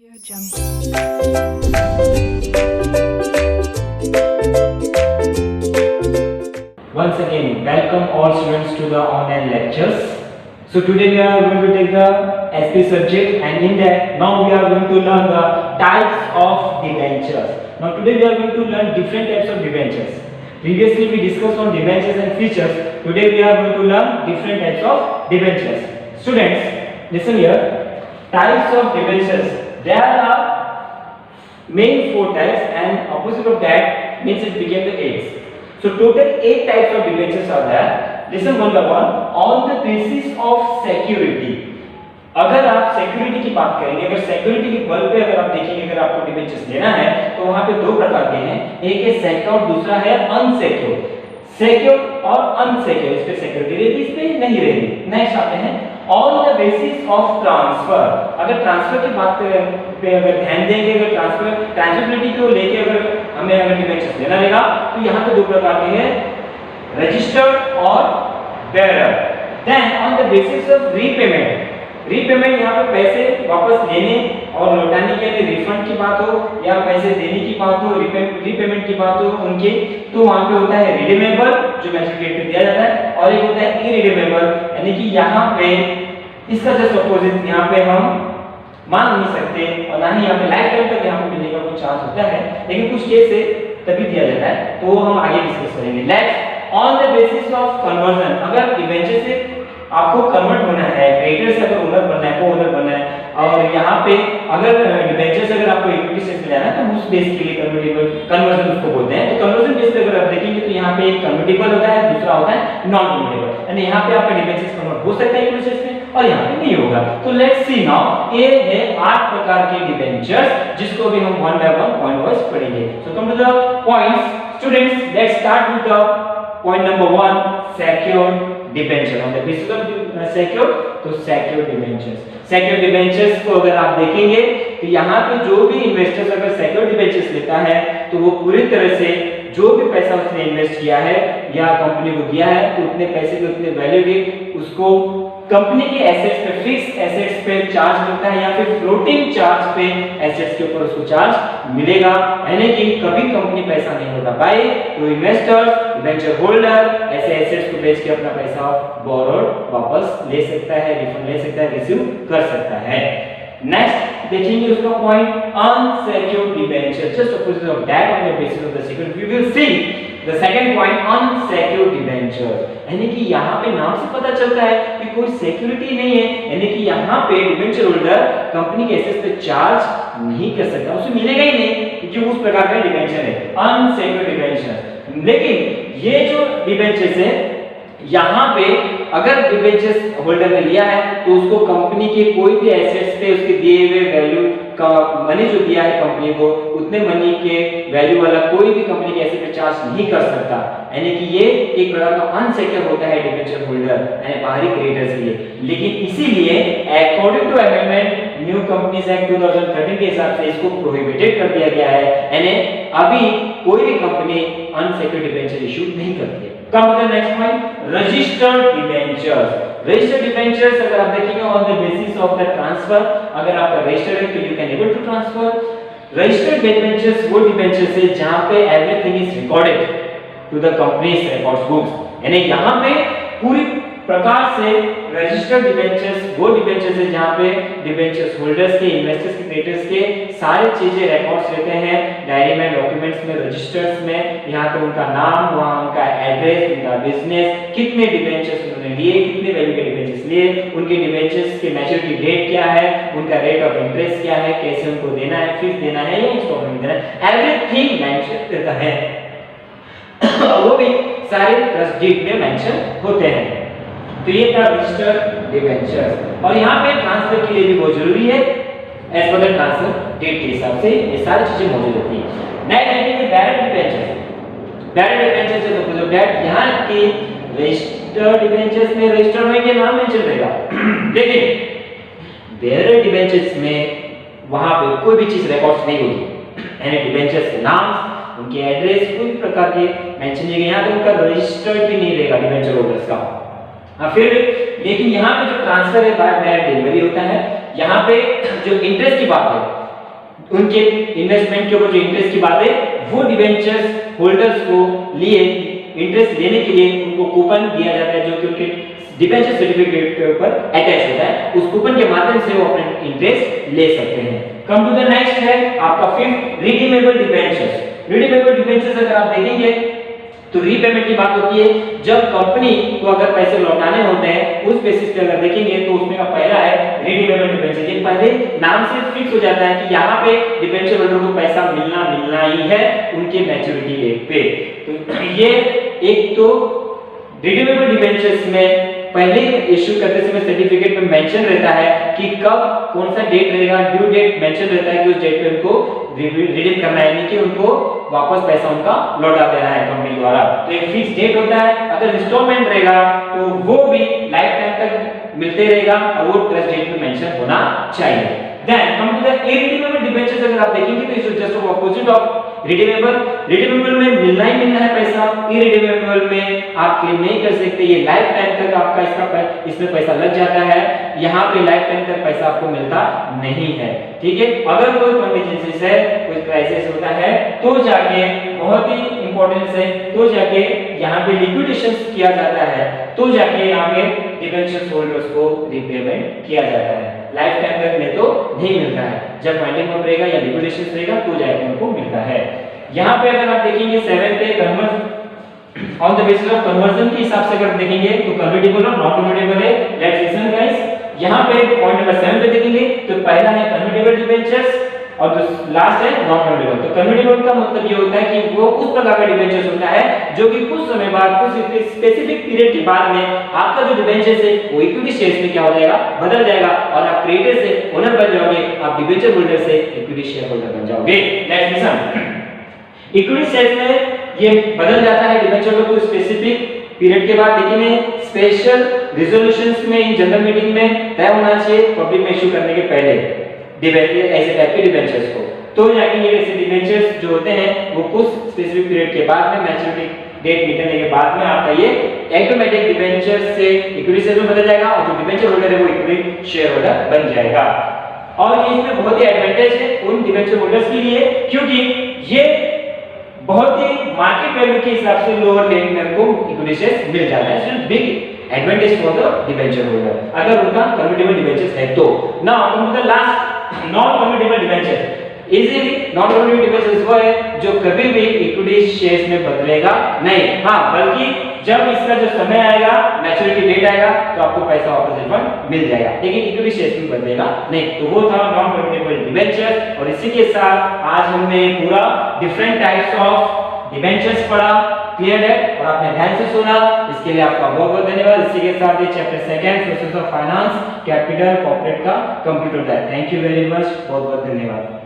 Once again, welcome all students to the online lectures. So today we are going to take the SP subject, and in that now we are going to learn the types of debentures. Now today we are going to learn different types of debentures. Previously we discussed on debentures and features. Today we are going to learn different types of debentures. Students, listen here. Types of debentures. There are main 4 types, and opposite of that means it became the 8. So total 8 types of debentures are there. Listen one by one. On the basis of security. अगर आप security की बात करेंगे, अगर security के बल पे अगर आप देखेंगे, अगर आपको डिबेंचर्स लेना है तो वहां पे 2 प्रकार के हैं, एक है सिक्योर, दूसरा है अनसिक्योर। सिक्योर और अनसिक्योर, इस पे सिक्योरिटी रहेगी, इस पे नहीं रहेगी। नेक्स्ट आते हैं on the basis of transfer. अगर ट्रांसफर की बात पे अगर ध्यान देंगे, अगर ट्रांसफरेबिलिटी को लेके अगर हमें अगर डिबेंचर्स लेना रहेगा तो यहाँ पे 2 प्रकार के हैं, रजिस्टर्ड और bearer. Then on the basis of repayment. Repayment यहाँ पे पैसे वापस लेने और लौटाने के लिए रिफंड की बात हो या पैसे देने की बात हो, रीपेमेंट की बात हो उनके, तो वहां पे होता है रिडीमेबल जो मैच्योरिटी डेट पे दिया जाता है, और एक होता है इरिडीमेबल, यानी कि यहाँ पे इसका जस्ट अपोजिट, यहाँ पे हम मांग नहीं सकते और ना ही यहाँ पे लाइफ टाइम तक यहाँ पे मिलने का कोई चांस होता है, लेकिन कुछ केस से तभी दिया जाता है, तो हम आगे डिस्कस करेंगे। Next on the basis of conversion. अगर डिबेंचर से आपको कन्वर्ट होना है, क्रेडिटर से अगर ओनर बनना है, को ओनर बनना है, और यहाँ पे अगर डिबेंचर से अगर आपको इक्विटी शेयर मिला है तो उस बेस के लिए कन्वर्जन उसको बोलते हैं। तो कन्वर्जन बेस पे अगर आप देखेंगे तो यहाँ पे एक कन्वर्टिबल होता है, दूसरा होता है नॉन कन्वर्टिबल, यानी यहाँ पे आपका डिबेंचर कन्वर्ट हो सकता है इक्विटी शेयर में और यहाँ पे नहीं होगा। तो लेट्स सी नाउ, ये है 8 प्रकार के डिबेंचर्स, जिसको भी हम one by one point wise पढ़ेंगे। So come to the points students, let's start with the point number 1, secured debenture. On the basis of secure, तो सेक्योर्ड डिबेंचर्स। सेक्योर्ड डिबेंचर्स को अगर आप देखेंगे तो यहाँ पे जो भी इन्वेस्टर्स अगर सेक्योर्ड डिबेंचर्स लेता है तो वो पूरी तरह से जो भी पैसा उसने इन्वेस्ट किया है या कंपनी को दिया है, तो उतने पैसे के उतने वैल्यू के उसको कंपनी के एसेट्स पे, फिक्स एसेट्स पे चार्ज मिलता है, या फिर फ्लोटिंग चार्ज पे एसेट्स के ऊपर उसको चार्ज मिलेगा, यानी कि कभी कंपनी पैसा नहीं होगा बाय तो इन्वेस्टर्स, वेंचर होल्डर ऐसे एसेट्स को बेच के अपना पैसा बोरोड वापस ले सकता है, रिफंड ले सकता है, रिसीव कर सकता है। नेक्स्ट देखेंगे उसका point unsecured debenture, just opposite of that on the basis of the security we will see the second point unsecured debenture, यानी कि यहाँ पे नाम से पता चलता है कि कोई सिक्योरिटी नहीं है, यानी कि यहाँ पे डिबेंचर होल्डर कंपनी के एसेट्स पे चार्ज नहीं कर सकता, उसे मिलेगा ही नहीं क्योंकि उस प्रकार का डिबेंचर है अनसिक्योर्ड डिबेंचर। लेकिन ये जो डिबेंचर्स है यहाँ पे अगर डिबेंचर्स होल्डर ने लिया है तो उसको कंपनी के कोई भी एसेट्स पे उसके दिए हुए वैल्यू का मनी जो दिया है कंपनी को, उतने मनी के वैल्यू वाला कोई भी कंपनी के एसेट पे चार्ज नहीं कर सकता, यानी कि ये एक प्रकार का अनसिक्योर होता है डिबेंचर होल्डर यानी बाहरी क्रेडिटर्स के लिए। लेकिन इसीलिए according to amendment new companies act 2013 के हिसाब से इसको प्रोहिबिटेड कर दिया गया है, यानी अभी कोई भी कंपनी अनसिक्योर्ड डिबेंचर इशू नहीं करती है। Come to the next point, registered debentures. Registered debentures अगर आप देखेंगे on the basis of the transfer, अगर आपका registered है तो you can able to transfer. Registered debentures वो debentures है जहाँ पे everything is recorded to the company's records books, यानी यहाँ पे पूरी प्रकार से रजिस्टर्ड डिबेंचर्स वो डिबेंचर्स है जहाँ पे डिबेंचर्स होल्डर्स के, इन्वेस्टर्स के, क्रेडिटर्स के सारे चीजें रिकॉर्ड्स रहते हैं डायरी में, डॉक्यूमेंट्स में, रजिस्टर्स में। यहाँ पे उनका नाम, वहाँ उनका एड्रेस, उनका बिजनेस, कितने डिबेंचर्स उन्होंने लिए, कितने वैल्यू के डिबेंचर्स लिए, उनके डिबेंचर्स की मैच्योरिटी डेट क्या है, उनका रेट ऑफ इंटरेस्ट क्या है, कैसे उनको देना है, फीस देना है या इंस्टॉलमेंट देना है, एवरीथिंग मेंशन रहता है वो भी सारे ट्रस्ट डीड में मेंशन होते हैं। तो ये था रजिस्टर्ड डिबेंचर्स, और यहाँ पे ट्रांसफर के लिए भी बहुत जरूरी है, as per the transfer date के हिसाब से ये सारी चीजें मौजूद होती हैं। नेक्स्ट देखेंगे डायरेक्ट डिबेंचर्स। डायरेक्ट डिबेंचर्स से सपोज दैट यहाँ की रजिस्टर्ड डिबेंचर्स में रजिस्टर्ड होंगे, नाम मेंशन रहेगा, लेकिन डायरेक्ट डिबेंचर्स में वहां पे कोई भी चीज रिकॉर्ड नहीं होगी, यानी डिबेंचर्स के नाम, उनके एड्रेस कोई प्रकार के मेंशन नहीं, यहाँ तो उनका रजिस्टर्ड भी नहीं रहेगा डिबेंचर होल्डर्स का। फिर लेकिन यहाँ पे जो ट्रांसफर है बाय डायरेक्ट डिलीवरी होता है, यहाँ पे जो इंटरेस्ट की बात है उनके इन्वेस्टमेंट के ऊपर जो इंटरेस्ट की बात है वो डिबेंचर्स होल्डर्स को लिए इंटरेस्ट लेने के लिए उनको कूपन दिया जाता है जो कि उनके डिबेंचर सर्टिफिकेट के ऊपर अटैच होता है। उस कूपन के माध्यम से वो अपने इंटरेस्ट ले सकते हैं। कम टू द नेक्स्ट है आपका fifth redeemable debentures. Redeemable debentures अगर आप देखेंगे तो रीपेमेंट की बात होती है जब कंपनी को अगर पैसे लौटाने होते हैं उस बेसिस पे अगर देखेंगे तो उसमें का पहला है रिडीमेबल डिबेंचर। ये पहले नाम से फिक्स हो जाता है कि यहाँ पे डिबेंचर होल्डर को पैसा मिलना ही है उनके मैच्योरिटी डेट पे। तो ये एक तो रिडीमेबल डिबेंचर्स में पहले इश्यू करते समय सर्टिफिकेट में मेंशन रहता है कि कब कौन सा डेट रहेगा, ड्यू डेट मेंशन रहता है कि उस डेट पे उनको रिडीम करना है, यानी कि उनको वापस पैसा उनका लौटा देना है कंपनी द्वारा। तो एक फिक्स डेट होता है। अगर इंस्टॉलमेंट रहेगा तो वो भी लाइफ टाइम तक मिलते रहेगा और वो ट्रस्ट डेट में मेंशन होना चाहिए। Then come to the irredeemable debentures अगर आप देखेंगे तो is just opposite of redeemable. Redeemable में मिलना ही मिलना है पैसा, इरिडीमेबल में आप क्लेम नहीं कर सकते। ये लाइफ टाइम तक आपका इसमें पैसा लग जाता है, यहाँ पे लाइफ टाइम तक पैसा आपको मिलता नहीं है। ठीक है, अगर कोई कंटीजेंसीज है, कोई क्राइसिस होता है तो जाके बहुत ही इंपॉर्टेंट है, तो जाके यहाँ पे लिक्विडेशन किया जाता है, तो जाके यहाँ पे डिबेंचर होल्डर्स को रीपेमेंट किया जाता है। लाइफ टाइम तक में तो नहीं मिलता है, जब वाइंडिंग अप रहेगा या लिक्विडेशन रहेगा तो जाके उनको मिलता है। यहाँ पे अगर आप देखेंगे 7 पे convert on the basis of conversion के हिसाब से अगर देखेंगे तो कन्वर्टिबल और नॉन कन्वर्टिबल है। लेट्स लिसन गाइस, यहाँ पे पॉइंट नंबर 7 पे देखेंगे तो पहला है कन्वर्टिबल डिबेंचर्स और लास्ट है नॉन कन्वर्टिबल। तो कन्वर्टिबल का मतलब ये होता है कि वो उस प्रकार का डिबेंचर्स होता है जो कि कुछ समय बाद, कुछ स्पेसिफिक पीरियड के बाद में आपका जो डिबेंचर्स है वो इक्विटी शेयर्स में क्या हो जाएगा, बदल जाएगा और आप क्रेडिटर से ओनर बन जाओगे, आप डिबेंचर होल्डर से इक्विटी शेयर होल्डर बन जाओगे। लेट्स लिसन, इक्विटी शेयर्स में ये बदल जाता है डिबेंचर को स्पेसिफिक पीरियड के बाद, लेकिन स्पेशल रिजोल्यूशंस में इन जनरल मीटिंग में तय होना चाहिए पब्लिक में इशू करने के पहले डिबेंचर ऐसे टाइप के डिबेंचर्स को। तो जाके ये ऐसे डिबेंचर्स जो होते हैं वो कुछ स्पेसिफिक पीरियड के बाद में मैच्योरिटी डेट निकलने के बाद में आपका ये ऑटोमेटिक डिबेंचर से इक्विटी शेयर में बदल जाएगा और जो डिबेंचर होल्डर है वो इक्विटी शेयर होल्डर बन जाएगा। और ये इसमें बहुत ही एडवांटेज है उन डिबेंचर होल्डर्स के लिए, क्योंकि ये बहुत ही मार्केट वैल्यू के हिसाब से लोअर रेट में उनको इक्विटी शेयर मिल जाता है। So big advantage for the debenture holder अगर उनका कन्वर्टिबल डिबेंचर्स है तो। Now come to the last non convertible debenture. Easily non convertible debentures वो है जो कभी भी इक्विटी शेयर्स में बदलेगा नहीं, हां बल्कि जब इसका जो समय आएगा, मैच्योरिटी डेट आएगा तो आपको पैसा वापस रिफंड मिल जाएगा, लेकिन इक्विटी शेयर्स में बदलेगा नहीं। तो वो था नॉन कन्वर्टिबल डिबेंचर। और इसी के साथ आज हमने पूरा डिफरेंट टाइप्स ऑफ डिबेंचर्स पढ़ा। क्लियर है और आपने ध्यान से सुना, इसके लिए आपका बहुत बहुत धन्यवाद। इसी के साथ ये chapter 2 sources of finance capital corporate का कंप्लीट होता है। थैंक यू वेरी मच, बहुत बहुत धन्यवाद।